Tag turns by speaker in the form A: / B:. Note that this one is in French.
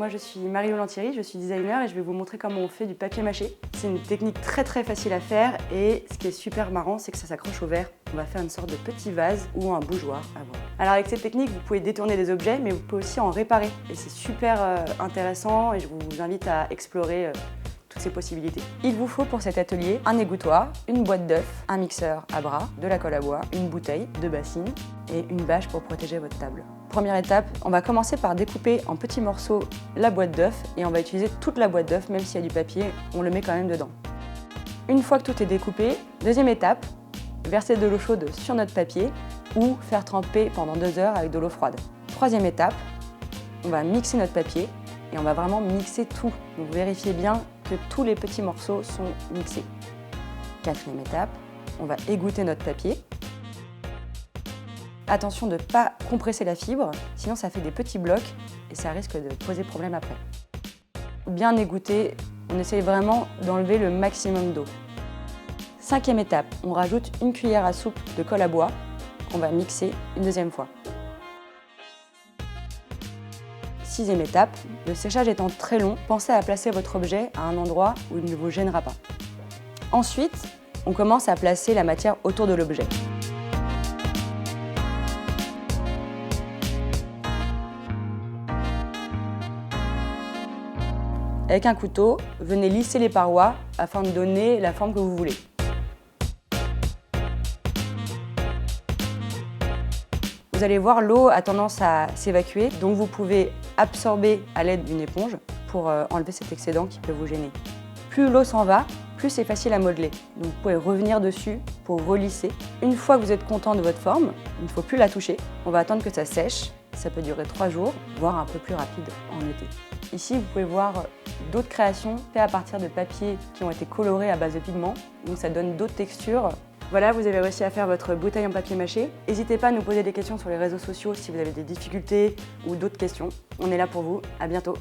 A: moi je suis Marie-Lou Lantieri, je suis designer et je vais vous montrer comment on fait du papier mâché. C'est une technique très facile à faire et ce qui est super marrant, c'est que ça s'accroche au verre. On va faire une sorte de petit vase ou un bougeoir à voir. Alors avec cette technique, vous pouvez détourner des objets, mais vous pouvez aussi en réparer. Et c'est super intéressant et je vous invite à explorer toutes ces possibilités. Il vous faut pour cet atelier un égouttoir, une boîte d'œufs, un mixeur à bras, de la colle à bois, une bouteille, deux bassines et une bâche pour protéger votre table. Première étape, on va commencer par découper en petits morceaux la boîte d'œufs et on va utiliser toute la boîte d'œufs, même s'il y a du papier, on le met quand même dedans. Une fois que tout est découpé, deuxième étape, verser de l'eau chaude sur notre papier ou faire tremper pendant 2 heures avec de l'eau froide. Troisième étape, on va mixer notre papier et on va vraiment mixer tout. Donc vérifiez bien que tous les petits morceaux sont mixés. Quatrième étape, on va égoutter notre papier. Attention de ne pas compresser la fibre, sinon ça fait des petits blocs et ça risque de poser problème après. Bien égoutter, on essaye vraiment d'enlever le maximum d'eau. Cinquième étape, on rajoute une cuillère à soupe de colle à bois qu'on va mixer une deuxième fois. Sixième étape, le séchage étant très long, pensez à placer votre objet à un endroit où il ne vous gênera pas. Ensuite, on commence à placer la matière autour de l'objet. Avec un couteau, venez lisser les parois afin de donner la forme que vous voulez. Vous allez voir, l'eau a tendance à s'évacuer, donc vous pouvez absorber à l'aide d'une éponge pour enlever cet excédent qui peut vous gêner. Plus l'eau s'en va, plus c'est facile à modeler. Donc vous pouvez revenir dessus pour relisser. Une fois que vous êtes content de votre forme, il ne faut plus la toucher. On va attendre que ça sèche. Ça peut durer 3 jours, voire un peu plus rapide en été. Ici, vous pouvez voir d'autres créations faites à partir de papiers qui ont été colorés à base de pigments. Donc ça donne d'autres textures. Voilà, vous avez réussi à faire votre bouteille en papier mâché. N'hésitez pas à nous poser des questions sur les réseaux sociaux si vous avez des difficultés ou d'autres questions. On est là pour vous. À bientôt.